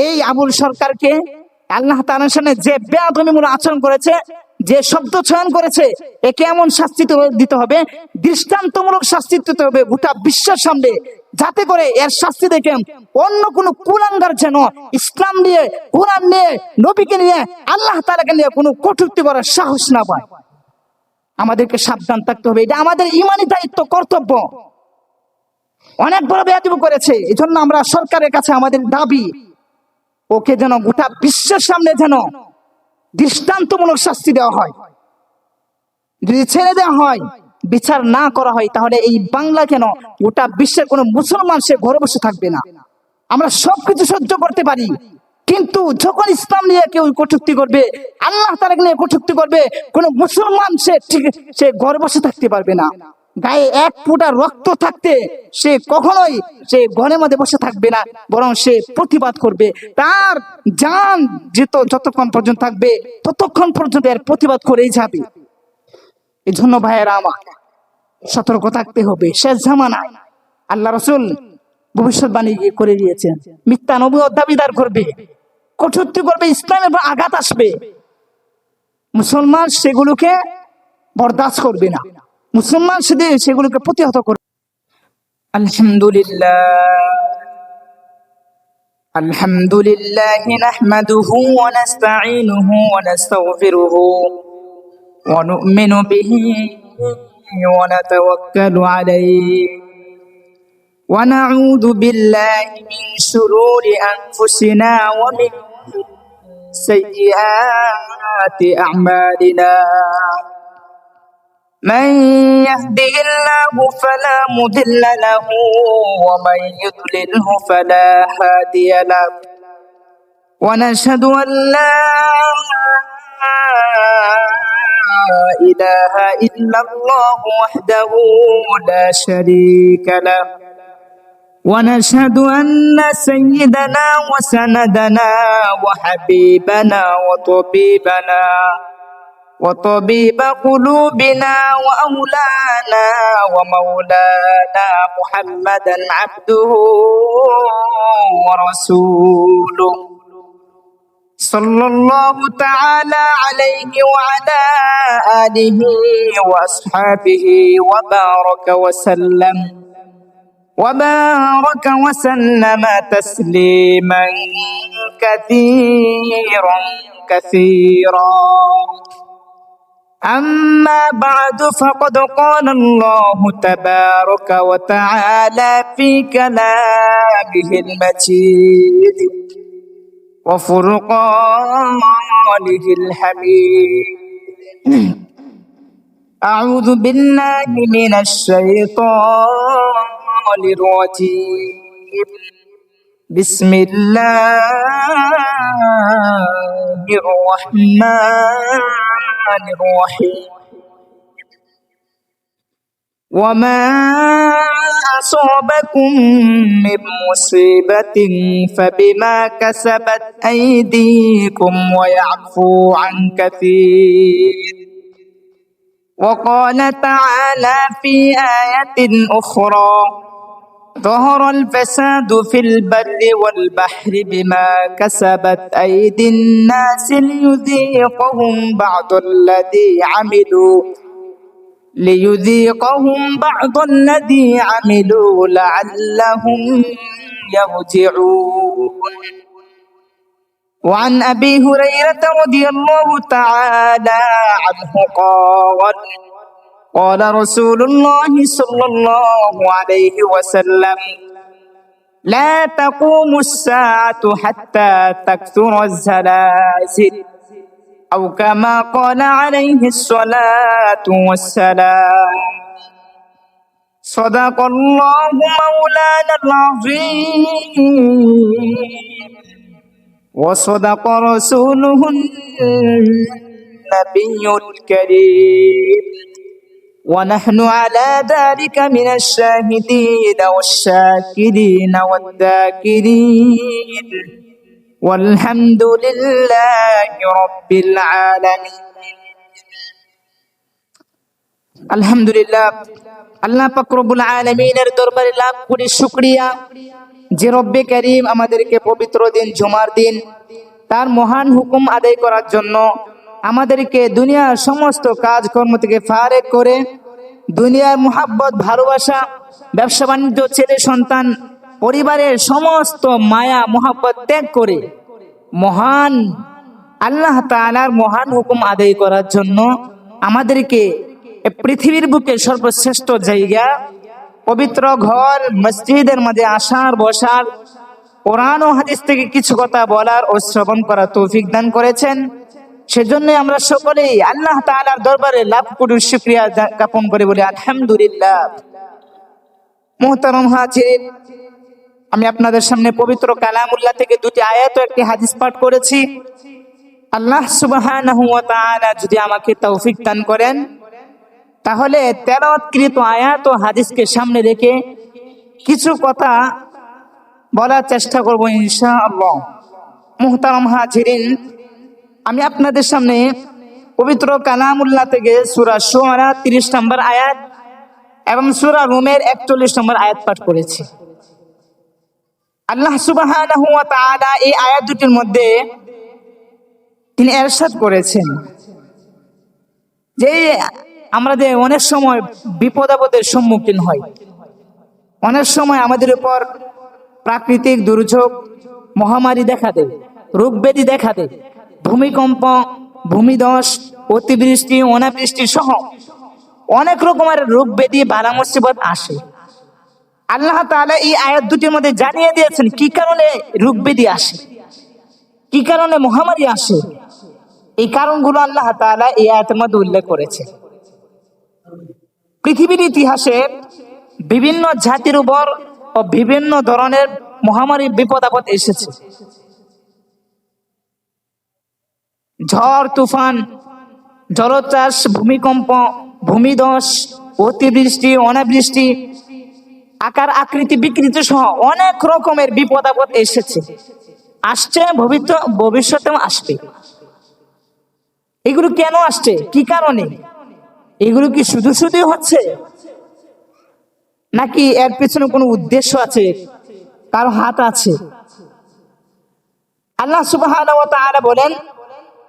এই আবুল সরকারকে আল্লাহ তাআলার সামনে যে বেয়াদবিমূলক আচরণ করেছে, যে শব্দ চয়ন করেছে, একে এমন শাস্তি দিতে হবে, দৃষ্টান্তমূলক শাস্তি দিতে হবে গোটা বিশ্বের সামনে, যাতে করে এর শাস্তি দেখে অন্য কোন কুলাঙ্গার যেন ইসলাম নিয়ে, কোরআন নিয়ে, নবীকে নিয়ে, আল্লাহ তাআলাকে নিয়ে কোনো কটূক্তি করার সাহস না পায়। আমাদেরকে সাবধান থাকতে হবে, এটা আমাদের ঈমানি দায়িত্ব, কর্তব্য। অনেক বড় বেয়াদবি করেছে, এই জন্য আমরা সরকারের কাছে আমাদের দাবি, ওকে যেন গোটা বিশ্বের সামনে যেন দৃষ্টান্তমূলক শাস্তি দেওয়া হয়। যদি ছেড়ে দেওয়া হয়, বিচার না করা হয়, তাহলে এই বাংলা কেন গোটা বিশ্বের কোন মুসলমান সে ঘরে বসে থাকবে না। আমরা সবকিছু সহ্য করতে পারি, কিন্তু যখন ইসলাম নিয়ে কেউ কটূক্তি করবে, আল্লাহ তাআলাকে নিয়ে কটূক্তি করবে, কোন মুসলমান সে ঘরে বসে থাকতে পারবে না। গায়ে এক ফোঁটা রক্ত থাকতে সে কখনোই সে ঘরের মধ্যে বসে থাকবে না, বরং সে প্রতিবাদ করবে। তার জান যতক্ষণ পর্যন্ত থাকবে ততক্ষণ পর্যন্ত এর প্রতিবাদ করেই যাবে। এই জন্য ভাইয়েরা আমার, সতর্ক থাকতে হবে। শেষ জামানায় আল্লাহ রাসূল ভবিষ্যৎবাণী করে দিয়েছেন, মিথ্যা নবুয়ত দাবিদার করবে, কটূক্তি করবে, ইসলামের উপর আঘাত আসবে, মুসলমান সেগুলোকে বরদাস্ত করবে না, মুসলমান সেগুলোকে প্রতিহত করবে। আলহামদুলিল্লাহ নাহমাদুহু ওয়া নাস্তাঈনুহু ওয়া নাস্তাগফিরুহু ওয়া নু'মিনু বিহি ওয়া নাতাওয়াক্কালু আলাইহি ওয়া নাউযু বিল্লাহি মিন শুরুরি আনফুসিনা ওয়া মিন সাইয়্যাতি আ'মালিনা। من يهده الله فلا مضل له ومن يضلله فلا هادي له ونشهد أن لا إله إلا الله وحده لا شريك له ونشهد أن سيدنا وسندنا وحبيبنا وطبيب قلوبنا وأولانا ومولانا محمدا عبده ورسوله صلى الله تعالى عليه وعلى آله وأصحابه وبارك وسلم تسليما كثيرا. أما بعد، فقد قال الله تبارك وتعالى في كلامه المجيد وفرقانه الحميد. أعوذ بالله من الشيطان الرجيم. بسم الله الرحمن الرحيم. وما أصابكم من مصيبة فبما كسبت أيديكم ويعفو عن كثير. وقال تعالى في آية أخرى: ظهر الفساد في البر والبحر بما كسبت أيدي الناس ليذيقهم بعض الذي عملوا لعلهم يرجعون. وعن أبي هريرة رضي الله تعالى عنه قال رسول الله صلى الله عليه وسلم: لا تقوم الساعة حتى تكثر الزلازل، أو كما قال عليه الصلاة والسلام. صدق الله مولانا العظيم وصدق رسوله النبي الكريم، ونحن على ذلك من الشاهدين والشاكرين والذاكرين، والحمد لله رب العالمين. আলহামদুলিল্লাহ, আল্লাহ পাক রব্বুল আলামিনের দরবারে লাখ কোটি শুকরিয়া, যে রব্বে কারীম আমাদেরকে পবিত্র দিন জুমার দিন তার মহান হুকুম আদায় করার জন্য আমাদেরকে দুনিয়ার সমস্ত কাজকর্ম থেকে ফারেক করে দুনিয়ার মুহাব্বত ভালোবাসা ব্যবসা বাণিজ্য ছেলে সন্তান পরিবারের সমস্ত মায়া মুহাব্বত ত্যাগ করে মহান আল্লাহ তাআলার মহান হুকুম আদায় করার জন্য আমাদেরকে পৃথিবীর বুকে সর্বশ্রেষ্ঠ জায়গা পবিত্র ঘর মসজিদের মাঝে আসার বসার কোরআন ও হাদিস থেকে কিছু কথা বলার ও শ্রবণ করার তৌফিক দান করেছেন। সেজন্য আমরা সকলেই আল্লাহ তাআলার দরবারে লাখ কোটি শুকরিয়া জ্ঞাপন করে বলি আলহামদুলিল্লাহ। মুহতারাম হাজির, আমি আপনাদের সামনে পবিত্র কালামুল্লাহ থেকে দুটি আয়াত ও একটি হাদিস পাঠ করেছি। আল্লাহ সুবহানাহু ওয়া তাআলা যদি আমাকে তৌফিক দান করেন তাহলে তেলাওয়াতকৃত আয়াত ও হাদিসকে সামনে রেখে কিছু কথা বলার চেষ্টা করব ইনশাআল্লাহ। মুহতারাম হাজিরিন, আমি আপনাদের সামনে পবিত্র কালামুল্লাহ থেকে সূরা শুআরা 30 নম্বর আয়াত এবং সূরা রুমের 41 নম্বর আয়াত পাঠ করেছি। আল্লাহ সুবহানাহু ওয়া তাআলা এই আয়াত দুটির মধ্যে তিনি ইরশাদ করেছেন যে আমরা যে অনেক সময় বিপদ আপদের সম্মুখীন হই, অনেক সময় আমাদের উপর প্রাকৃতিক দুর্যোগ মহামারী দেখা দেয়, রোগ ব্যাধি দেখা দেয়, ভূমিকম্প ভূমিধস অতিবৃষ্টি অনাবৃষ্টি সহ অনেক রকমের রোগ ব্যাধি বালা মুসিবত আসে। আল্লাহ তাআলা এই আয়াত দুটির মধ্যে জানিয়ে দিয়েছেন কি কারণে রোগ ব্যাধি আসে, কি কারণে মহামারী আসে। এই কারণগুলো আল্লাহ তাআলা এই আয়াতের মধ্যে উল্লেখ করেছে। পৃথিবীর ইতিহাসে বিভিন্ন জাতির উপর ও বিভিন্ন ধরনের মহামারী বিপদ আপদ এসেছে। ঝড় তুফান জলোচ্ছ্বাস ভূমিকম্প ভূমিধস অতিবৃষ্টি অনাবৃষ্টি আকার আকৃতি বিকৃতি সহ অনেক রকমের বিপদ আপদ এসেছে, আসছে, ভবিষ্যতেও আসবে। এগুলো কেন আসছে, কি কারণে? এগুলো কি শুধু শুধু হচ্ছে নাকি এর পিছনে কোনো উদ্দেশ্য আছে, কারো হাত আছে? আল্লাহ সুবহানাহু ওয়া তাআলা বলেন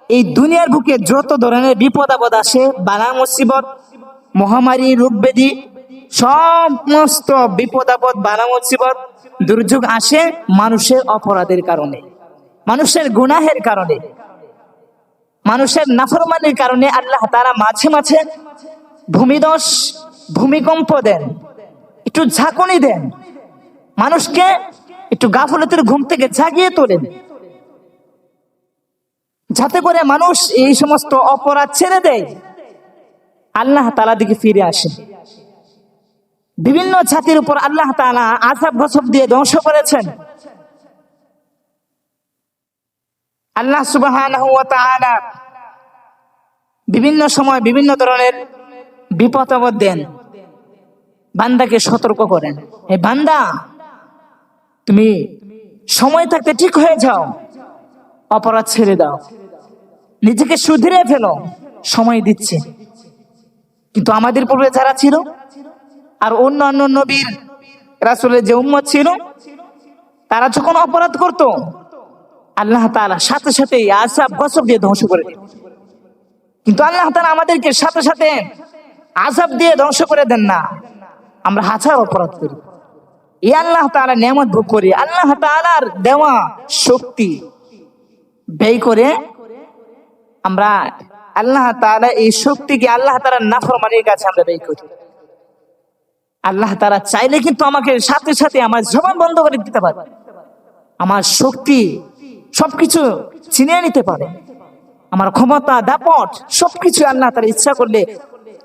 এই দুনিয়ার বুকে যত ধরনের বিপদ আপদ আসে, বালা মুসিবত মহামারী রোগ ব্যাধি সমস্ত বিপদ আপদ বালা মুসিবত দুর্যোগ আসে মানুষের অপরাধের কারণে, মানুষের গুনাহের কারণে, মানুষের নাফরমানির কারণে। আল্লাহ তাআলা মাঝে মাঝে ভূমিধস ভূমিকম্প দেন, একটু ঝাঁকুনি দেন, মানুষকে একটু গাফলতের ঘুম থেকে জাগিয়ে তোলেন, যাতে করে মানুষ এই সমস্ত অপরাধ ছেড়ে দেয়, আল্লাহ তাআলা দিকে ফিরে আসে। বিভিন্ন জাতির উপর আল্লাহ তাআলা আযাব গজব দিয়ে ধ্বংস করেছেন। আল্লাহ সুবহানাহু ওয়া তাআলা বিভিন্ন সময় বিভিন্ন ধরনের বিপদ আপদ দেন, বান্দাকে সতর্ক করেন, হে বান্দা তুমি সময় থাকতে ঠিক হয়ে যাও, অপরাধ ছেড়ে দাও, নিজেকে শুধরে ফেলো, সময় দিচ্ছে। কিন্তু আমাদের পূর্বে যারা ছিল আর অন্যান্য নবীর রাসূলের যে উম্মত ছিল, তারা যখন অপরাধ করত আল্লাহ তাআলা সাথে সাথে আযাব গজব দিয়ে ধ্বংস করে দেন। কিন্তু আল্লাহ তাআলা আমাদেরকে সাথে সাথে আযাব দিয়ে ধ্বংস করে দেন না। আমরা হাজার অপরাধ করি, এই আল্লাহ তাআলা নিয়ামত ভোগ করি, আল্লাহ তাআলার দেওয়া শক্তি ব্যয় করে আমরা আল্লাহ তাআলা এই শক্তিকে আল্লাহ তাআলার নাফরমানির কাছে আমরা ব্যয় করি। আল্লাহ তাআলা চাইলে কিন্তু আমাকে সাথে সাথে আমার জবান বন্ধ করে দিতে পারে, আমার শক্তি সবকিছু ছিনিয়ে নিতে পারে, আমার ক্ষমতা দাপট সবকিছু আল্লাহ তাআলা ইচ্ছা করলে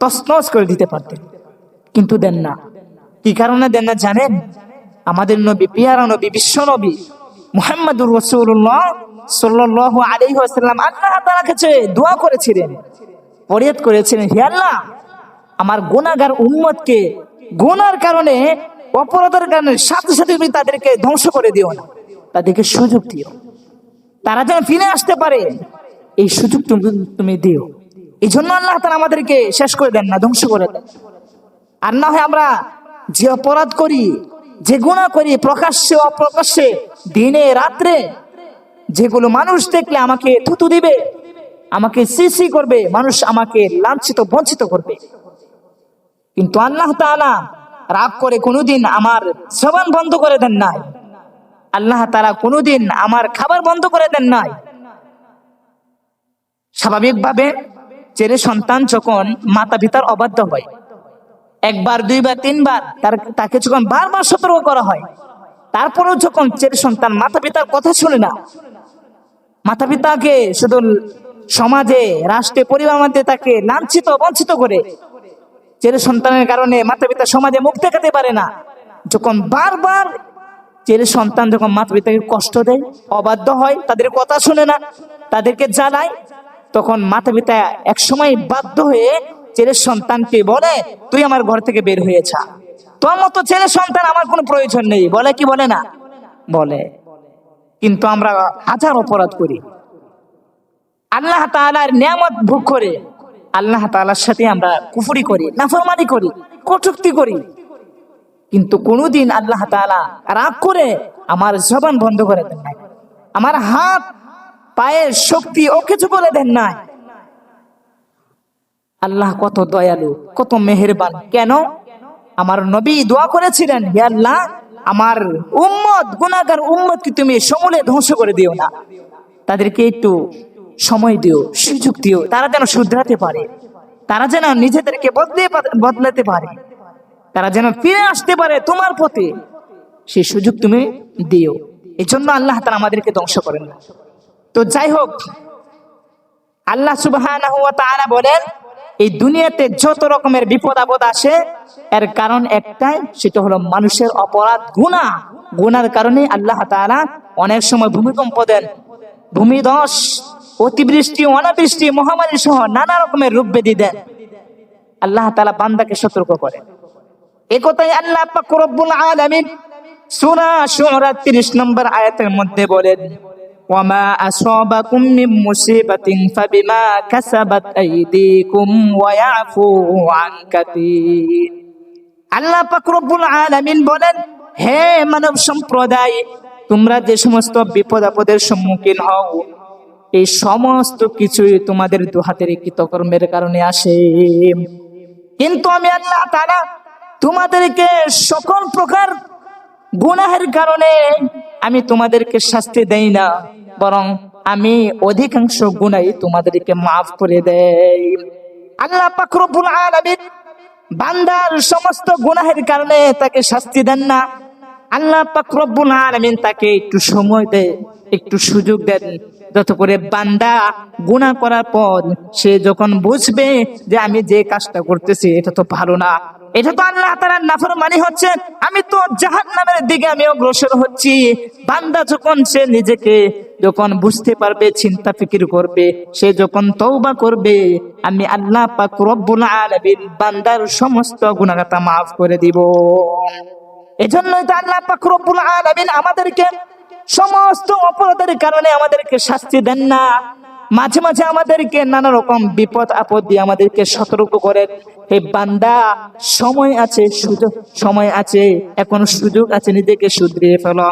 তছনছ করে দিতে পারতেন, কিন্তু দেন না। কি কারণে দেন না জানেন? আমাদের নবী, পিয়ারা নবী, বিশ্ব নবী মুহাম্মদুর রাসূলুল্লাহ সাল্লাল্লাহু আলাইহি ওয়াসাল্লাম আল্লাহ তাআলার কাছে দোয়া করেছিলেন, ফরিয়াদ করেছিলেন, হে আল্লাহ আমার গুনাহগার উম্মতকে গুনার কারণে অপরাধের কারণে সাথে সাথে তুমি তাদেরকে ধ্বংস করে দিও না, তাদেরকে সুযোগ দিও, তারা যেন ফিরে আসতে পারে, এই সুযোগ তুমি দিও। এই জন্য আল্লাহ তাআলা আমাদেরকে শেষ করে দেন না, ধ্বংস করে দেন। আর না হয় আমরা যে অপরাধ করি যে গুনাহ করি প্রকাশ্যে অপ্রকাশ্যে, দিনে রাত্রে, যেগুলো মানুষ দেখলে আমাকে থুতু দিবে, আমাকে সিসি করবে, মানুষ আমাকে লাঞ্ছিত বঞ্চিত করবে, কিন্তু আল্লাহ তাআলা রাগ করে কোনোদিন আমার জবান বন্ধ করে দেন নাই। আল্লাহ তাআলা কোনোদিন আমার খাবার বন্ধ করে দেন নাই। স্বাভাবিকভাবে ছেলে সন্তান যখন মাতা পিতার অবাধ্য হয়, একবার দুইবার তিনবার তাকে যখন বারবার সতর্ক করা হয়, তারপরেও যখন ছেলে সন্তান মাতা পিতার কথা শুনে না, মাতা পিতাকে শুধু সমাজে, রাষ্ট্রে, পরিবার মধ্যে তাকে লাঞ্ছিত বঞ্চিত করে, ছেলে সন্তানের কারণে মাতা পিতা সমাজে মুখ দেখাতে পারে না, যখন বারবার ছেলে সন্তান যখন মাতা পিতাকে কষ্ট দেয়, অবাধ্য হয়, তাদের কথা শুনে না, তাদেরকে জ্বালায়, তখন মাতা পিতা একসময় বাধ্য হয়ে ছেলের সন্তানকে বলে, তুই আমার ঘর থেকে বের হয়ে যা, তোর মতো ছেলে সন্তান আমার কোনো প্রয়োজন নেই। বলে কি বলে না? বলে। কিন্তু আমরা হাজার অপরাধ করি, আল্লাহ তাআলার নিয়ামত ভোগ করে আল্লাহ তাআলার সাথে আমরা কুফরি করি, নাফরমানি করি, কটূক্তি করি, কিন্তু কোনোদিন আল্লাহ তাআলা রাগ করে আমার জবান বন্ধ করে দেন নাই, আমার হাত পায়ের শক্তি ও কিছু করে দেন নাই। আল্লাহ কত দয়ালু, কত মেহেরবান। কেন? আমার নবী দোয়া করেছিলেন, হে আল্লাহ, আমার উম্মত, গুনাহগার উম্মতকে তুমি সমূলে ধ্বংস করে দিও না, তাদেরকে একটু সময় দিও, সুযোগ দিও, তারা যেন শুধরাতে পারে, তারা যেন নিজেদেরকে বদলাতে পারে, তারা যেন ফিরে আসতে পারে তোমার পথে, সেই সুযোগ তুমি দিও। এই জন্য আল্লাহ তাআলা আমাদেরকে ধ্বংস করেন না। তো যাই হোক, আল্লাহ সুবহানাহু ওয়া তাআলা বলেন, এই দুনিয়াতে যত রকমের বিপদ আপদ আসে, এর কারণ একটাই, সেটা হলো মানুষের অপরাধ, গুনাহ। গুনার কারণে আল্লাহ তাআলা অনেক সময় ভূমিকম্প দেন, ভূমিধস, অতিবৃষ্টি, অনাবৃষ্টি, মহামারী সহ নানা রকমের রূপ ব্যাধি দেন। আল্লাহ তাআলা বান্দাকে সতর্ক করেন। এই কথাই আল্লাহ পাক রব্বুল আলামিন সূরা শুআরা 30 নম্বর আয়াতের মধ্যে বলেন, ওয়ামা আসাবাকুম মিন মুসিবাতিন ফাবিমা কাসাবাত আইদিকুম ওয়া ইয়াফু আন কাসীর। আল্লাহ পাক রব্বুল আলামিন বলেন, হে মানব সম্প্রদায়, তোমরা যে সমস্ত বিপদ আপদের সম্মুখীন হও, এই সমস্ত কিছুই তোমাদের দুহাতের কৃতকর্মের কারণে আসে। কিন্তু আমি আল্লাহ তাআলা তোমাদেরকে সকল প্রকার গুনাহের কারণে আমি তোমাদেরকে শাস্তি দেই না, বরং আমি অধিকাংশ গুনাহ তোমাদেরকে মাফ করে দেই। আল্লাহ পাক রব্বুল আলামিন বান্দার সমস্ত গুনাহের কারণে তাকে শাস্তি দেন না। আল্লাহ পাক রব্বুল আলামিন তাকে একটু সময় দেয়, একটু সুযোগ দেন, যত করে বান্দা গুনাহ করার পর সে যখন বুঝবে যে আমি যে কাজটা করতেছি এটা তো ভালো না, এটা তো আল্লাহ তাআলার নাফরমানি হচ্ছে, আমি তো জাহান্নামের দিকে আমি অগ্রসর হচ্ছি, বান্দা যখন সে নিজেকে যখন বুঝতে পারবে, চিন্তা ফিকির করবে, সে যখন তওবা করবে, আমি আল্লাহ পাক রব্বুল আলামিন বান্দার সমস্ত গুনাহটা মাফ করে দিব। এজন্যই তো আল্লাহ পাক রব্বুল আলামিন আমাদেরকে সমস্ত অপরাধের কারণে আমাদেরকে শাস্তি দেন না, মাঝে মাঝে আমাদেরকে নানা রকম বিপদ আপদ দিয়ে আমাদেরকে সতর্ক করেন, হে বান্দা, সময় আছে, সুযোগ সময় আছে, এখন সুযোগ আছে, নিজেকে শুধরিয়ে ফেলো,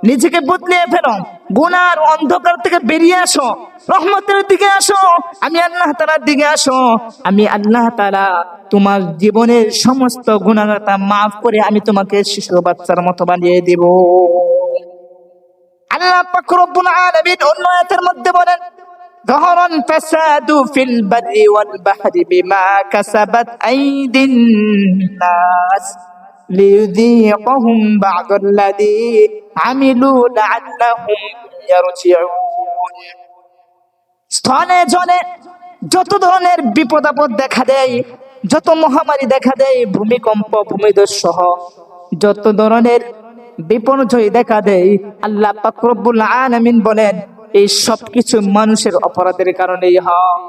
নিজেকে বদলিয়ে ফেলো, গুনার অন্ধকার থেকে বেরিয়ে আসো, রহমতের দিকে আসো, আমি আল্লাহ তাআলার দিকে আসো। আমি আল্লাহ তাআলা তোমার জীবনের সমস্ত গুনাহটা মাফ করে আমি তোমাকে শিশু বাচ্চার মতো বানিয়ে দেব। আল্লাহ পাক রব্বুল আলামিন অন্য আয়াতের মধ্যে বলেন, ظهر الفساد في البر والبحر بما كسبت أيدي الناس ليذيقهم بعض الذي عملوا لعلهم يرجعون। স্থলে জলে যত ধরনের বিপদ আপদ দেখা দেয়, যত মহামারী দেখা দেয়, ভূমিকম্প, ভূমিধস সহ যত ধরনের বিপর্যয় দেখা দেয়, আল্লাহ পাক রব্বুল আলামিন বলেন, এই সব কিছু মানুষের অপরাধের কারণেই হয়।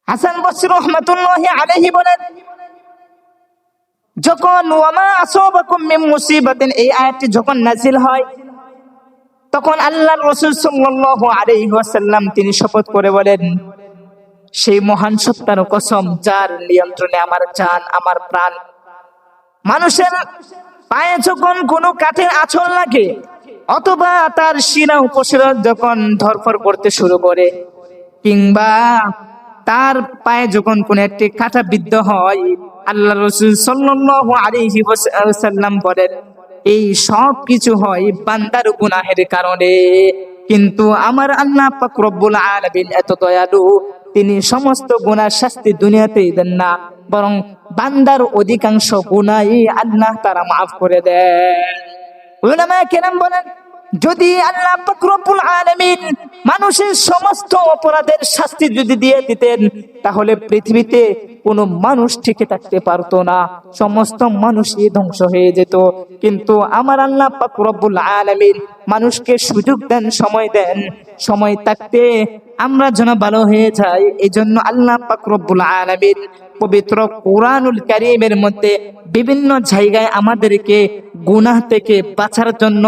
হাসান বসরি রাহমাতুল্লাহি আলাইহি বলেন, যখন ওয়ামা আসাবাকুম মিন মুসিবাতিন এই আয়াতটি যখন নাযিল হয়, তখন আল্লাহর রাসূল সাল্লাল্লাহু আলাইহি ওয়াসাল্লাম তিনি শপথ করে বলেন, সেই মহান সত্তার কসম যার নিয়ন্ত্রণে আমার জান, আমার প্রাণ, মানুষের পায়ে যখন কোনো কাঠের আঁচড় লাগে অথবা তার শিরা উপশিরা যখন ধরফর করতে শুরু করে, কিংবা তার পায়ে যখন কোন একটি কাঁটা বিদ্ধ হয়, আল্লাহ রাসূল সাল্লাল্লাহু আলাইহি ওয়াসাল্লাম বলেন এই সব কিছু হয় বান্দার গুনাহের কারণে। কিন্তু আমার আল্লাহ পাক রব্বুল আলামিন এত দয়ালু, তিনি সমস্ত গুনার শাস্তি দুনিয়াতেই দেন না, বরং বান্দার অধিকাংশ গুনাহ আল্লাহ তাআলা মাফ করে দেন। উলামায়ে কেরাম বলেন যদি আল্লাহ পাক রব্বুল আলামিন মানুষের সমস্ত অপরাধের শাস্তি যদি দিয়ে দিতেন, তাহলে পৃথিবীতে কোনো মানুষ টিকে থাকতে পারতো না, সমস্ত মানুষই ধ্বংস হয়ে যেত। কিন্তু আমার আল্লাহ পাক রব্বুল আলামিন মানুষকে সুযোগ দেন, সময় দেন, সময় থাকতে আমরা যেন ভালো হয়ে যাই। এই জন্য আল্লাহ পাক রব্বুল আলামিন পবিত্র কোরআনুল কারীমের মধ্যে বিভিন্ন জায়গায় আমাদেরকে গুনাহ থেকে বাঁচার জন্য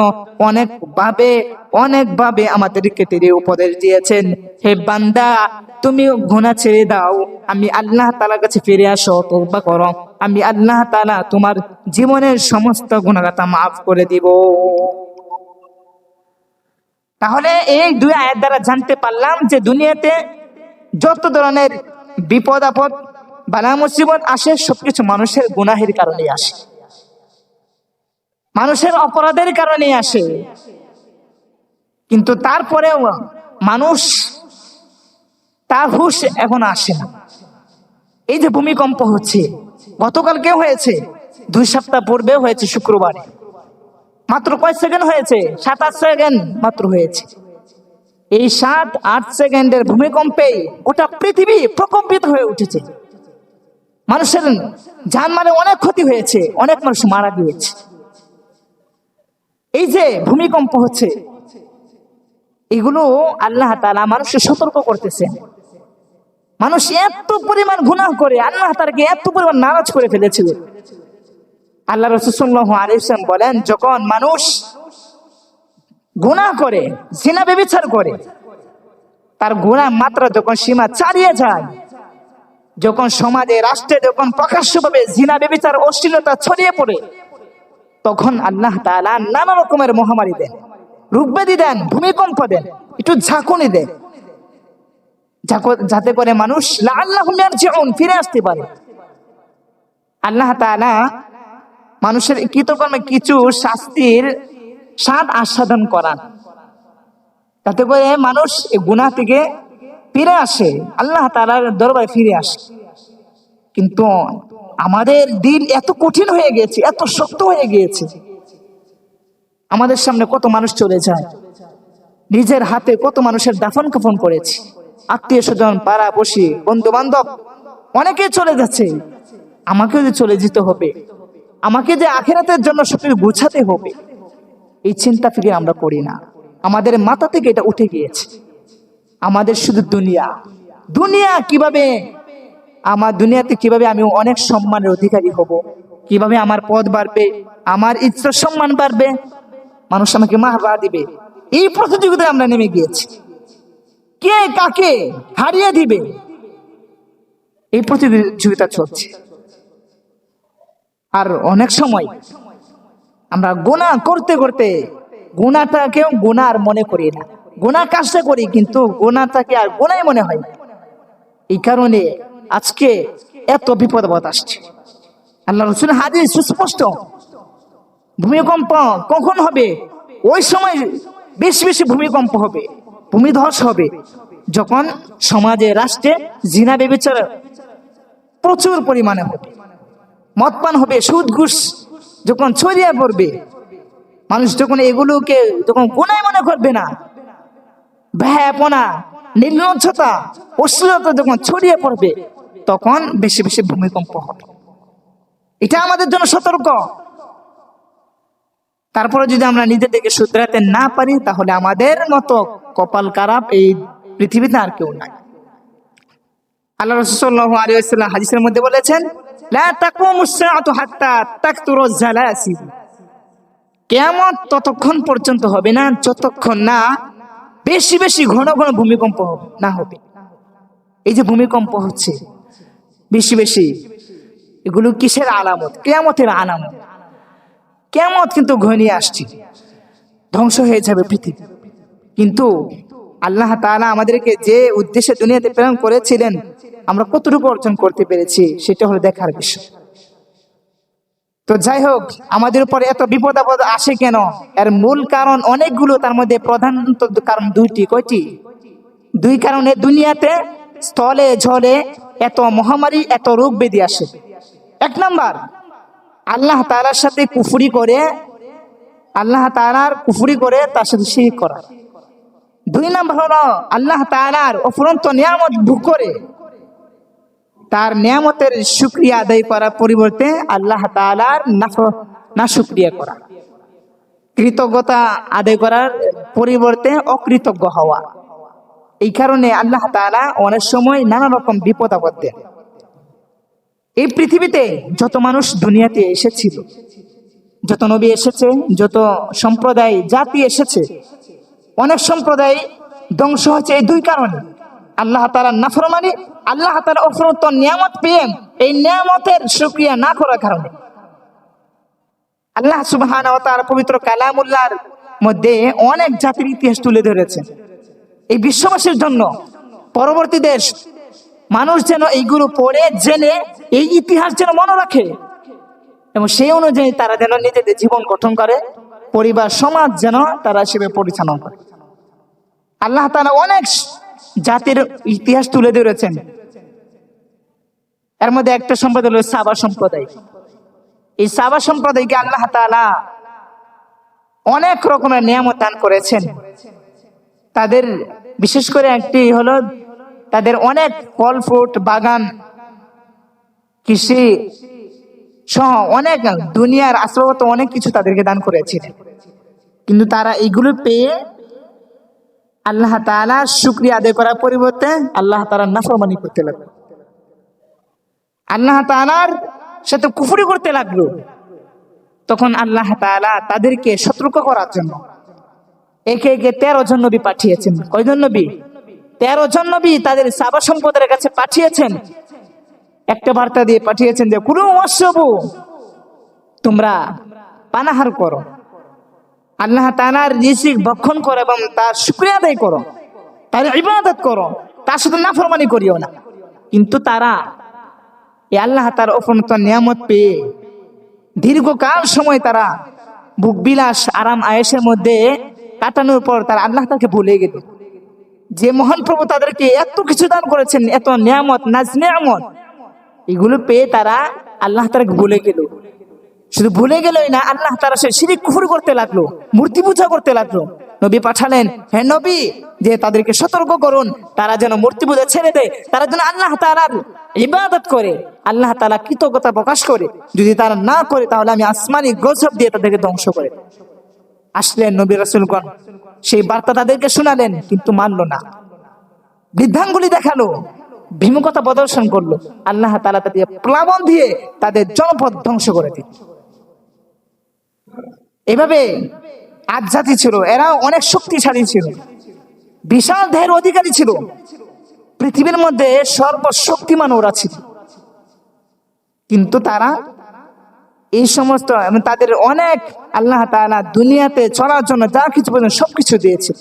অনেকভাবে আমাদেরকে তিনি উপদেশ দিয়েছেন। হে বান্দা, তুমি গুনাহ ছেড়ে দাও, আমি আল্লাহ তাআলার কাছে ফিরে আসো, তওবা করো, আমি আল্লাহ তাআলা তোমার জীবনের সমস্ত গুনাহগাতা মাফ করে দিব। তাহলে এই দুই আয়াত দ্বারা জানতে পারলাম যে দুনিয়াতে যত ধরনের বিপদ আপদ বালা মুসিবত আসে সবকিছু মানুষের গুনাহের কারণে আসে, মানুষের অপরাধের কারণে আসে। কিন্তু তারপরেও মানুষ তার হুঁশ এখন আসে না। এই যে ভূমিকম্প হচ্ছে, গতকালকে হয়েছে, 2 সপ্তাহ পূর্বে হয়েছে শুক্রবারে, মাত্র কয় সেকেন্ড হয়েছে? 7-8 সেকেন্ড মাত্র হয়েছে। এই 7-8 সেকেন্ডের ভূমিকম্পে গোটা পৃথিবী প্রকম্পিত হয়ে উঠেছে। মানুষের জানমালে অনেক ক্ষতি হয়েছে, অনেক মানুষ মারা গিয়েছে। এই যে ভূমিকম্প হচ্ছে, এগুলো আল্লাহ তাআলা মানুষকে সতর্ক করতেছেন। মানুষ এত পরিমাণ গুনাহ করে আল্লাহ তাআলাকে এত পরিমাণ নারাজ করে ফেলেছিল। আল্লাহ রাসূল সাল্লাল্লাহু আলাইহি ওয়াসাল্লাম বলেন যখন মানুষ গুনাহ করে, জিনা ব্যভিচার করে, তার গুনাহ মাত্রা যখন সীমা ছাড়িয়ে যায়, যখন সমাজে রাষ্ট্রে যখন প্রকাশ্যভাবে জিনা ব্যভিচার অশ্লীলতা ছড়িয়ে পড়ে, তখন আল্লাহ তাআলা নানা রকমের মহামারী দেন, রোগব্যাধি দেন, ভূমিকম্প দেন, একটু ঝাঁকুনি দেন, যাতে করে মানুষ লাআল্লাহুম ইয়ারজিউন ফিরে আসতে পারে। আল্লাহ তাআলা মানুষের কৃতকর্মে কিছু শাস্তির স্বাদ আস্বাদন করান, যাতে করে মানুষ এই গুনাহ থেকে ফিরে আসে, আল্লাহ তাআলার দরবারে ফিরে আসে। কিন্তু আমাদের দিল এত কঠিন হয়ে গিয়েছে, এত শক্ত হয়ে গিয়েছে, আমাদের সামনে কত মানুষ চলে যায়, নিজের হাতে কত মানুষের দাফন কাফন করেছি, আত্মীয় স্বজন, পাড়া পড়শি, বন্ধু বান্ধব অনেকে চলে যাচ্ছে। আমাকেও যে চলে যেতে হবে, আমাকে যে আখিরাতের জন্য সবকিছু গুছাতে হবে, এই চিন্তা ফিকির আমরা করি না। আমাদের মাথা থেকে এটা উঠে গিয়েছে। আমাদের শুধু দুনিয়া কিভাবে, আমার দুনিয়াতে কিভাবে আমি অনেক সম্মানের অধিকারী হব, কিভাবে আমার পদ বাড়বে, আমার ইজ্জত সম্মান বাড়বে, মানুষ আমাকে মাহবা দিবে, এই প্রতিযোগিতায় আমরা নেমে গিয়েছি। কে কাকে হারিয়ে দিবে, এই প্রতিযোগিতা চলছে। আর অনেক সময় আমরা গুনাহ করতে করতে গুনাহটাকেও গুনাহ আর মনে করি না, গুনাহ কাজটা করি কিন্তু গুনাহটাকে আর গুনাহই মনে হয়। এই কারণে আজকে এত বিপদ আপদ আসছে। আল্লাহ রাসূলের হাদিস সুস্পষ্ট, ভূমিকম্প কখন হবে? ওই সময় বেশি বেশি ভূমিকম্প হবে, ভূমিধস হবে, যখন সমাজে রাষ্ট্রে জিনা ব্যভিচার প্রচুর পরিমাণে হবে, মদপান হবে, সুদ ঘুষ যখন ছড়িয়ে পড়বে, মানুষ যখন এগুলোকে যখন গুনাহ মনে করবে না, ভয়াপনা, নির্লজ্জতা, অশ্লীলতা যখন ছড়িয়ে পড়বে, তখন বেশি বেশি ভূমিকম্প হবে। এটা আমাদের জন্য সতর্ক। তারপরে যদি আমরা নিজেদেরকে শুধরাতে না পারি, তাহলে আমাদের মতো কপাল খারাপ এই পৃথিবীতে আর কেউ নাই। আল্লাহ রাসূল সাল্লাল্লাহু আলাইহি ওয়াসাল্লাম হাদিসের মধ্যে বলেছেন, লা তাকুমুস সাআতু হাত্তা তাকতুরুজ জালাসিল, কিয়ামত ততক্ষণ পর্যন্ত হবে না যতক্ষণ না বেশি বেশি ঘন ঘন ভূমিকম্প না হবে। এই যে ভূমিকম্প হচ্ছে বেশি বেশি, এগুলো কিসের আলামত? কিয়ামতের আলামত। কিয়ামত কিন্তু ঘনিয়ে আসছে, ধ্বংস হয়ে যাবে পৃথিবী। কিন্তু আল্লাহ তাআলা আমাদেরকে যে উদ্দেশ্যে দুনিয়াতে প্রেরণ করেছিলেন আমরা কতটুকু অর্জন করতে পেরেছি সেটা হলো দেখার বিষয়। তো যাই হোক, আমাদের উপর এত বিপদ আপদ আসে কেন? এর মূল কারণ অনেকগুলো, তার মধ্যে প্রধান কারণ দুইটি। কয়টি? দুই কারণে দুনিয়াতে স্থলে জলে এত মহামারী, এত রোগ ব্যাধি আসে। এক নাম্বার, আল্লাহ তাআলার সাথে কুফরি করে, আল্লাহ তাআলার কুফরি করে তার সাথে শিরক করা। দুই নাম্বার হলো আল্লাহ তাআলার অফুরন্ত নিয়ামত ভোগ করে তার নিয়ামতের শুকরিয়া আদায় করার পরিবর্তে আল্লাহ তাআলার নাশুকরিয়া করা, কৃতজ্ঞতা আদায় করার পরিবর্তে অকৃতজ্ঞ হওয়া। এই কারণে আল্লাহ তাআলা অনেক সময় নানা রকম বিপদ আপদ দেন। এই পৃথিবীতে যত মানুষ দুনিয়াতে এসেছিল, যত নবী এসেছে, যত সম্প্রদায় জাতি এসেছে, অনেক সম্প্রদায় ধ্বংস হচ্ছে এই দুই কারণে। আল্লাহ তাআলার নাফরমানি, আল্লাহ তাআলার অফুরন্ত নিয়ামত পেয়ে এই নিয়ামতের শুকরিয়া না করার কারণে। আল্লাহ সুবহানাহু ওয়া তাআলা পবিত্র কালামুল্লাহর মধ্যে অনেক জাতির ইতিহাস তুলে ধরেছেন এই বিশ্ববাসীর জন্য। পরবর্তী দেশ মানুষ যেন এইগুলো পড়ে জেনে এই ইতিহাস যেন মনে রাখে এবং সেই অনুযায়ী তারা যেন নিজেদের জীবন গঠন করে, পরিবার সমাজ যেন তারা সেভাবে পরিচালনা করে। আল্লাহ তাআলা অনেক জাতির ইতিহাস তুলে ধরেছেন। এর মধ্যে একটা সম্প্রদায় হলো সাবা সম্প্রদায়। এই সাবা সম্প্রদায়কে আল্লাহ তাআলা অনেক রকমের নিয়ামত দান করেছেন। তাদের বিশেষ করে একটি হলো তাদের অনেক ফল ফ্রুট বাগান, কৃষি সহ অনেক দুনিয়ার আসবাবপত্র অনেক কিছু তাদেরকে দান করেছিলেন। কিন্তু তারা এইগুলো পেয়ে আল্লাহ তাআলার শুকরিয়া আদায় করার পরিবর্তে আল্লাহ তাআলার নাফরমানি করতে লাগলো, আল্লাহ তাআলার সাথে কুফরি করতে লাগলো। তখন আল্লাহ তাআলা তাদেরকে সতর্ক করার জন্য একে একে 13 জন নবী পাঠিয়েছেন। কয়জন নবী? 13 জন নবী তাদের সাবা সম্প্রদায়ের কাছে পাঠিয়েছেন। একটা বার্তা দিয়ে পাঠিয়েছেন যে কুলু ওয়াশরাবু, তোমরা পানাহার করো, আল্লাহ তাআলার রিজিক ভক্ষণ করো এবং তার শুকরিয়া আদায় করো, তার ইবাদত করো, তার সাথে নাফরমানি করিও না। কিন্তু তারা এই আল্লাহ তাআলার অফুরন্ত নিয়ামত পেয়ে দীর্ঘকাল সময় তারা ভোগ বিলাস আরাম আয়েশের মধ্যে কাটানোর পর তারা আল্লাহ তাআলাকে ভুলে গেল। যে মহান প্রভু তাদেরকে এত কিছু দান করেছেন, এত নিয়ামত, নাজ নিয়ামত, এগুলো পেয়ে তারা আল্লাহ তাআলাকে ভুলে গেল। শুধু ভুলে গেলই না, আল্লাহ তাআলা সে শিরক কুফর করতে লাগলো, মূর্তি পূজা করতে লাগলো। নবী পাঠালেন, হে নবী, যে তাদেরকে সতর্ক করুন তারা যেন মূর্তি পূজা ছেড়ে দেয়, তারা যেন আল্লাহ তাআলার ইবাদত করে, আল্লাহ তাআলা কৃতজ্ঞতা প্রকাশ করে। যদি তারা না করে তাহলে আমি আসমানি গজব দিয়ে তাদেরকে ধ্বংস করে। আসলেন নবী রাসূলগণ, সেই বার্তা তাদেরকে শোনালেন, কিন্তু মানলো না, বৃদ্ধাঙ্গুলি দেখালো, বিমুখতা প্রদর্শন করলো। আল্লাহ তাআলা তাদের প্লাবন দিয়ে তাদের জনপদ ধ্বংস করে দিল। এভাবে আজ জাতি ছিল, এরা অনেক শক্তিশালী ছিল, বিশাল দেহের অধিকারী ছিল, পৃথিবীর মধ্যে সর্বশক্তিমান ওরা ছিল। কিন্তু তারা এই সমস্ত তাদের অনেক আল্লাহ তাআলা দুনিয়াতে চলার জন্য যা কিছু বলেন সবকিছু দিয়েছে।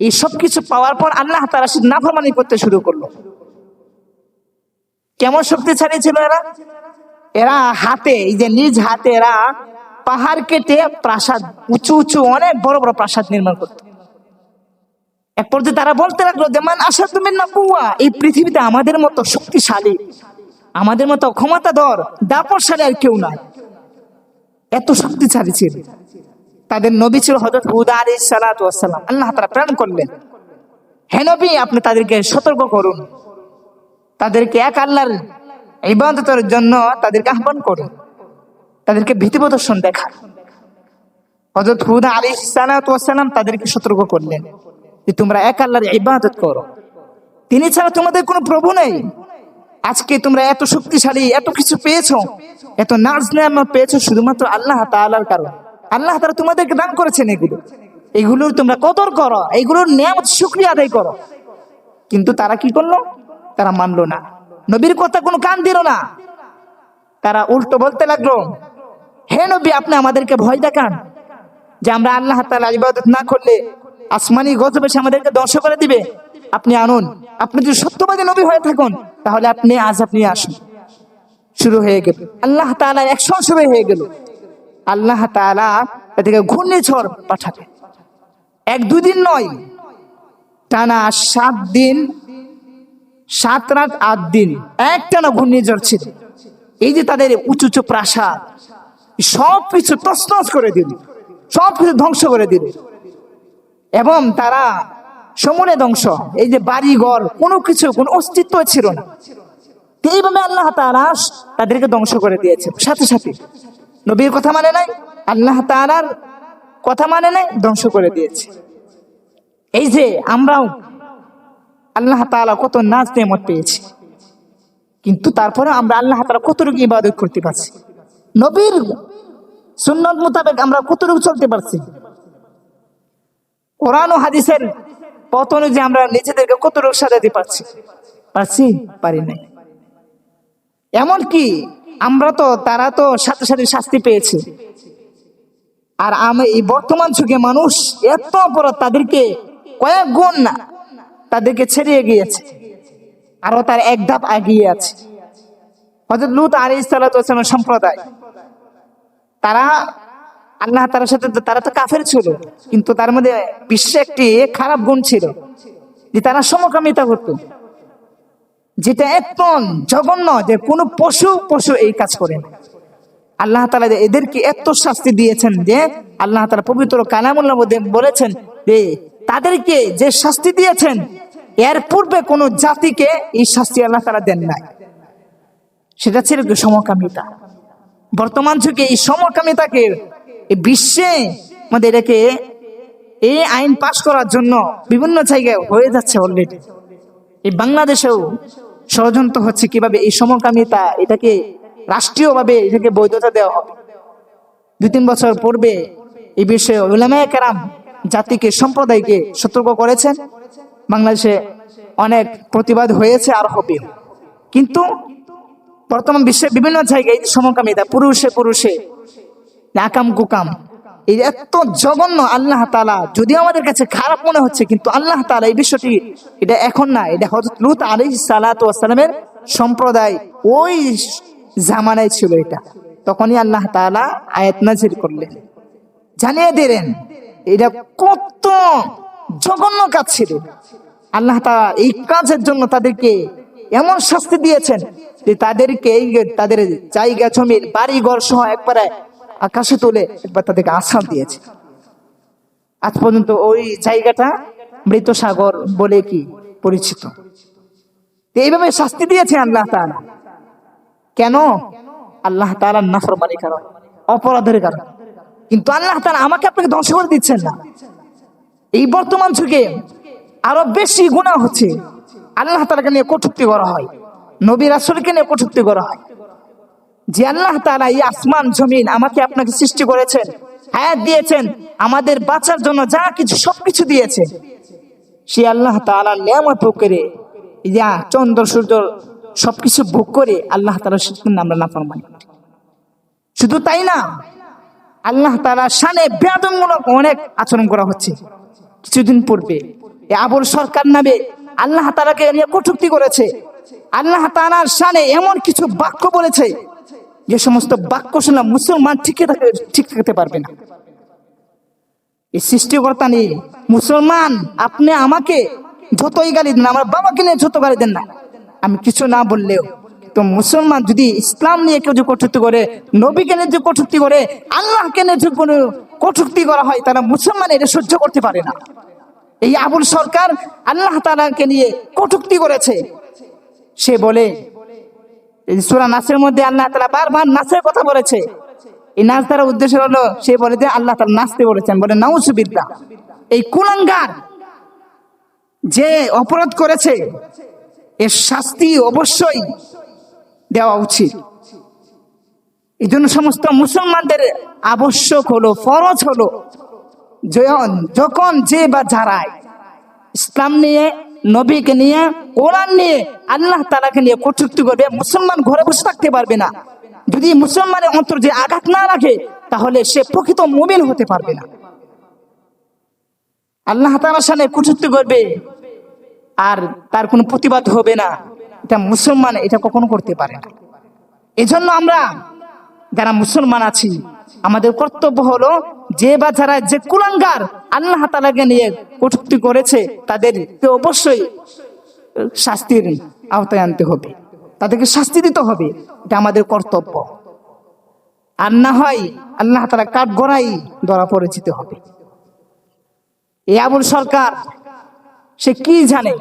এই সবকিছু পাওয়ার পর আল্লাহ তাআলা শুধু নাফরমানি করতে শুরু করলো। কেমন শক্তিশালী ছিল এরা? এরা হাতে, এই যে নিজ হাতে এরা পাহাড় কেটে প্রাসাদ, উঁচু উঁচু অনেক বড় বড় প্রাসাদ নির্মাণ করত। এক পর্যায়ে তারা বলতে লাগলো যে মান আশাদ্দু মিন্না কুওয়া, এই পৃথিবীতে আমাদের মতো শক্তিশালী, আমাদের মতো ক্ষমতাধর, দাপটশালী আর কেউ নাই। এত শক্তিশালী ছিল। তাদের নবী ছিল হযরত হুদ আলাইহিস সালাতু ওয়াস সালাম। আল্লাহ তাআলা প্রেরণ করলেন, হে নবী, আপনি তাদেরকে সতর্ক করুন, তাদেরকে এক আল্লাহর ইবাদতের জন্য তাদেরকে আহ্বান করুন, তাদেরকে ভীতি প্রদর্শন দেখান। হযরত হুদ আলাইহিস সালাতু ওয়াস সালাম তাদেরকে সতর্ক করলেন যে তোমরা এক আল্লাহর ইবাদত করো, তিনি ছাড়া তোমাদের কোনো প্রভু নেই। আজকে তোমরা এত শক্তিশালী, এত কিছু পেয়েছো, এত নাজ নিয়ামত পেয়েছো শুধুমাত্র আল্লাহ তাআলার কারণে। আল্লাহ তাআলা তোমাদেরকে দান করেছেন এগুলোর তোমরা কদর করো, এগুলোর নিয়ামত শুকরিয়া আদায় করো। কিন্তু তারা কি করলো? তারা মানলো না, নবীর কথা কোনো কান দিল না। তারা উল্টো বলতে লাগলো, হে নবী, আপনি আমাদেরকে ভয় দেখান যে আমরা আল্লাহ তাআলার ইবাদত না করলে আসমানি গজব এসে আমাদেরকে ধ্বংস করে দিবে। আপনি আনুন, আপনি যদি সত্যবাদী নবী হয়ে থাকুন তাহলে আপনি আসুন। শুরু হয়ে গেল, আল্লাহ তাআলা অ্যাকশন শুরু হয়ে গেল। আল্লাহ তাআলা এদিকে ঘূর্ণিঝড় পাঠাবে, 1-2 দিন নয়, টানা 7 দিন 7 রাত 8 দিন একটানা ঘূর্ণিঝড় ছিল। এই যে তাদের উঁচু উঁচু প্রাসাদ সবকিছু তছনছ করে দিল, সবকিছু ধ্বংস করে দিল, এবং তারা সমূলে ধ্বংস। এই যে বাড়ি ঘর কোনো কিছু, কোনো অস্তিত্ব ছিল না। এইভাবে আল্লাহ তাআলা তাদেরকে ধ্বংস করে দিয়েছে। সাথে সাথে নবীর কথা মানে নাই, আল্লাহ তাআলার কথা মানে নাই, ধ্বংস করে দিয়েছে। এই যে আমরাও আল্লাহ তাআলা কত নাজ নেয়ামত পেয়েছি, কিন্তু তারপরে আমরা আল্লাহ তাআলা কতটুকু ইবাদত করতে পারছি, নবীর সুন্নাত মোতাবেক আমরা কতটুকু চলতে পারছি, কোরআন ও হাদিসের পথ অনুযায়ী আমরা নিজেদেরকে কতটুকু সাজাতে পারছি, পারি নাই। এমনকি তারা তো সাথে সাথে শাস্তি পেয়েছে। আর এই বর্তমান যুগে মানুষ এত অপরাধ, তাদেরকে কয়েক গুণ না, তাদেরকে ছেড়িয়ে গিয়েছে, আরো তার এক ধাপ এগিয়ে আছে। হযরত লূত আলাইহিস সালাতু ওয়াস সালাম সম্প্রদায়, তারা আল্লাহ তাআলার সাথে, তারা তো কাফের ছিল, কিন্তু তার মধ্যে বিশ্বে একটি খারাপ গুণ ছিল যে তারা সমকামিতা করত, যেটা এত জঘন্য যে কোনো পশু এই কাজ করে না। আল্লাহ তাআলা এদেরকে এত শাস্তি দিয়েছেন যে আল্লাহ তাআলা পবিত্র কালামুল্লাহ মধ্যে বলেছেন যে তাদেরকে যে শাস্তি দিয়েছেন এর পূর্বে কোন জাতিকে এই শাস্তি আল্লাহ তাআলা দেন নাই। সেটা ছিল সমকামিতা। বর্তমান যুগে এই সমকামিতাকে এই বিশ্বে মধ্যে রেখে এই আইন পাশ করার জন্য বিভিন্ন জায়গায় হয়ে যাচ্ছে অলরেডি। এই বাংলাদেশেও ষড়যন্ত্র হচ্ছে কিভাবে এই সমকামিতা এটাকে রাষ্ট্রীয়ভাবে এটাকে বৈধতা দেওয়া হবে। 2-3 বছর পূর্বে এই বিষয়ে উলামায়ে কেরাম জাতিকে, সম্প্রদায়কে সতর্ক করেছেন। বাংলাদেশে অনেক প্রতিবাদ হয়েছে আর হবে, কিন্তু বর্তমান বিশ্বের বিভিন্ন জায়গায় সমকামিতা, পুরুষে আকাম কুকাম, এই এত জঘন্য, আল্লাহ তাআলা যদিও আমাদের কাছে খারাপ মনে হচ্ছে, কিন্তু আল্লাহ তাআলা এই বিষয়টি, এটা এখন না, এটা হযরত লূত আলাইহিস সালাতু ওয়াস সালামের সম্প্রদায় ওই জামানায় ছিল। এটা তখনই আল্লাহ তাআলা আয়াত নাযিল করলেন, জানিয়ে দিলেন এটা কত জঘন্য কাজ ছিল। আল্লাহ তাআলা এই কাজের জন্য তাদেরকে এমন শাস্তি দিয়েছেন যে তাদেরকে তাদের জায়গা জমির বাড়ি ঘর সহ একবারে আকাশে তুলে একবার তাদেরকে আছাড় দিয়েছে। আজ পর্যন্ত ওই জায়গাটা মৃত সাগর বলে কি পরিচিত। এইভাবে শাস্তি দিয়েছে আল্লাহ তাআলা। কেন? আল্লাহ তাআলার নাফরমানির কারণ, অপরাধের কারণ। কিন্তু আল্লাহ তাআলা আমাকে আপনাকে ধ্বংস করে দিচ্ছেন না। এই বর্তমান যুগে আরো বেশি গুনাহ হচ্ছে, আল্লাহ তাআলাকে নিয়ে কটূক্তি করা হয়, নবী রাসূলকে নিয়ে কটূক্তি করা হয়। যে আল্লাহ তাআলা এই আসমান জমিন আমাকে আপনাকে সৃষ্টি করেছেন, হায়াত দিয়েছেন, আমাদের বাঁচার জন্য যা কিছু সবকিছু দিয়েছে, সে আল্লাহ তাআলার নিয়ামত ভোগ করে, যা চন্দ্র সূর্য সবকিছু ভোগ করে আল্লাহ তাআলার আমরা নাফরমানি। শুধু তাই না, আল্লাহ তাআলার শানে বেয়াদবিমূলক অনেক আচরণ করা হচ্ছে। কিছুদিন পূর্বে আবুল সরকার নামে আল্লাহ তাআলাকে নিয়ে কটূক্তি করেছে। আল্লাহ তাআলার শানে এমন কিছু বাক্য বলেছে যে সমস্ত বাক্য শুনলে মুসলমান ঠিক থাকতে পারবে না। এই সৃষ্টিকর্তা নেই, মুসলমান আপনি আমাকে যতই গালি দেন, আমার বাবাকে নিয়ে যত গালি দেন না, আমি কিছু না বললেও, তো মুসলমান যদি ইসলাম নিয়ে কেউ যে কটূক্তি করে, নবীকে নিয়ে যে কটূক্তি করে, আল্লাহকে নিয়ে যে কোনো কটূক্তি করা হয়, তারা মুসলমান এটা সহ্য করতে পারে না। এই আবুল সরকার আল্লাহ তাআলাকে নিয়ে কটূক্তি করেছে। সে বলে, সূরা নাসের মধ্যে আল্লাহ তাআলা বারবার নাচের কথা বলেছে। এই নাচ দ্বারা উদ্দেশ্য হলো, সে বলে যে আল্লাহ তাআলা নাচতে বলেছেন, বলে নাউজুবিল্লাহ। এই কুলাঙ্গার যে অপরাধ করেছে এর শাস্তি অবশ্যই দেওয়া উচিত। এই জন্য সমস্ত মুসলমানদের আবশ্যক হলো, ফরজ হলো, যখন যে বা যারাই ইসলাম নিয়ে, নবীকে নিয়ে, কোরআন নিয়ে, আল্লাহ তাআলাকে নিয়ে কটূক্তি করবে, মুসলমান ঘরে বসে থাকতে পারবে না। যদি মুসলমানের অন্তর যে আঘাত না রাখে তাহলে সে প্রকৃত মুমিন হতে পারবে না। আল্লাহ তাআলার সামনে কটূক্তি করবে আর তার কোনো প্রতিবাদ হবে না, এটা মুসলমান এটা কখনো করতে পারে না। এজন্য আমরা যারা মুসলমান আছি আমাদের কর্তব্য হলো যে বা যারা যে কুলাঙ্গার আল্লাহ তাআলাকে নিয়ে কটূক্তি করেছে তাদেরকে অবশ্যই শাস্তির আওতায় আনতে হবে, তাদেরকে শাস্তি দিতে হবে, এটা আমাদের কর্তব্য। আর না হয় আল্লাহ তাআলা কাঠগড়াই ধরা পড়ে যেতে হবে। এই আবুল সরকার সে কি জানে?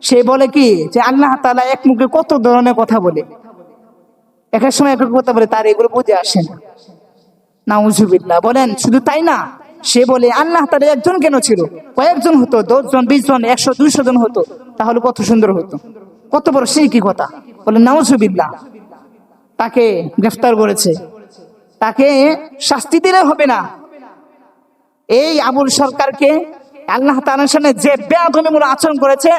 সে বলে কি যে আল্লাহ তাআলা এক মুখে কত ধরনের কথা বলে, এক এক সময় এক এক কথা বলে, তার এগুলো বুঝে আসে না। নাউজুবিল্লাহ। বলেন শুধু তাই না, সে বলে আল্লাহ তাআলা একজন কেন ছিল, কয়েকজন হতো, 10 জন 20 জন 100 200 জন হতো, তাহলে কত সুন্দর হতো। কত বড় শিরকি কথা। বলে নাউজুবিল্লাহ। তাকে গ্রেফতার করেছে, তাকে শাস্তি দিলে হবে না। এই আবুল সরকারকে আল্লাহ তাআলার সামনে যে বেয়াদবিমূলক আচরণ করেছে,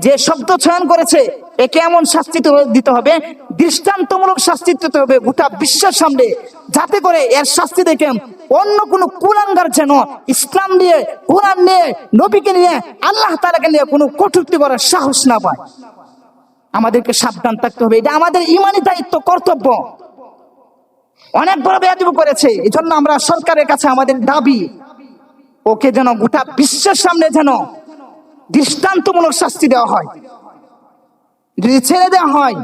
যে শব্দ চয়ন করেছে, একে এমন শাস্তি দিতে হবে, দৃষ্টান্তমূলক শাস্তি দিতে হবে গোটা বিশ্বের সামনে, যাতে করে এর শাস্তি দেখে অন্য কোনো কুলাঙ্গার যেন ইসলাম নিয়ে, কোরআন নিয়ে, নবীকে নিয়ে, আল্লাহ তাআলাকে নিয়ে কোনো কটূক্তি করার সাহস না পায়। আমাদেরকে সাবধান থাকতে হবে, এটা আমাদের ইমানি দায়িত্ব, কর্তব্য। অনেক বড় বেয়াদবি করেছে, এই জন্য আমরা সরকারের কাছে আমাদের দাবি, ওকে যেন গোটা বিশ্বের সামনে যেন দৃষ্টান্তমূলক শাস্তি দেওয়া হয়। যদি ছেড়ে দেওয়া হয়,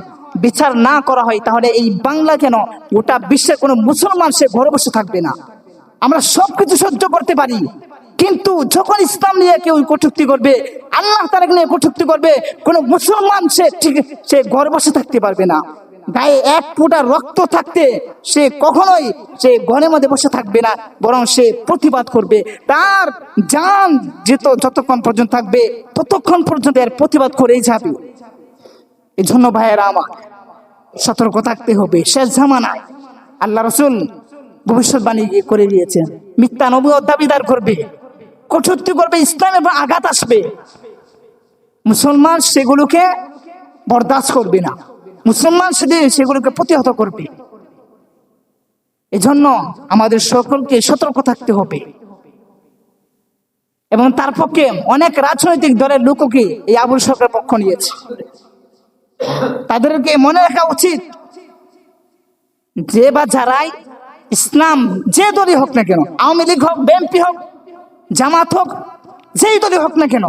বিচার না করা হয়, তাহলে এই বাংলা কেন গোটা বিশ্বের কোনো মুসলমান সে ঘরে বসে থাকবে না। আমরা সবকিছু সহ্য করতে পারি, কিন্তু যখন ইসলাম নিয়ে কেউ কটূক্তি করবে, আল্লাহ তাআলাকে নিয়ে কটূক্তি করবে, কোনো মুসলমান সে ঘরে বসে থাকতে পারবে না। গায়ে এক ফোঁটা রক্ত থাকতে সে কখনোই সে ঘরের মধ্যে বসে থাকবে না, বরং সে প্রতিবাদ করবে। তার জান যতক্ষণ পর্যন্ত থাকবে ততক্ষণ পর্যন্ত এর প্রতিবাদ করেই যাবে। এই জন্য ভাইয়েরা আমার, সতর্ক থাকতে হবে। শেষ জামানায় আল্লাহ রাসূল ভবিষ্যৎবাণী করে দিয়েছেন, মিথ্যা নবুয়ত দাবিদার করবে, কটূক্তি করবে, ইসলামের উপর আঘাত আসবে, মুসলমান সেগুলোকে বরদাস্ত করবে না, মুসলমান সেগুলোকে প্রতিহত করবে। এজন্য আমাদের সকলকে সতর্ক থাকতে হবে। এবং তার পক্ষে অনেক রাজনৈতিক দলের লোককে এই আবুল সরকার পক্ষ নিয়েছে। তাদেরকে মনে রাখা উচিত, যে বা যারাই ইসলাম যে দলই হোক না কেন, আওয়ামী লীগ হোক, বিএনপি হোক, জামাত হোক, যেই দলই হোক না কেন,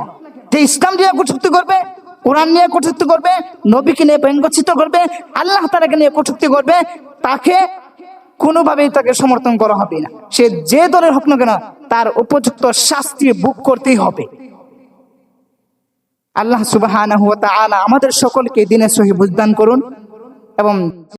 যে ইসলাম নিয়ে কটূক্তি করবে, কোরআন নিয়ে কটূক্তি করবে, নবীকে নিয়ে ব্যঙ্গচিত্র করবে, আল্লাহ তাআলাকে নিয়ে কটূক্তি করবে, তাকে কোনোভাবেই তাকে সমর্থন করা হবে না। সে যে দলের হোক না কেন তার উপযুক্ত শাস্তি ভোগ করতেই হবে। আল্লাহ সুবহানাহু ওয়া তাআলা আমাদের সকলকে দ্বীনের সহি বুঝদান করুন এবং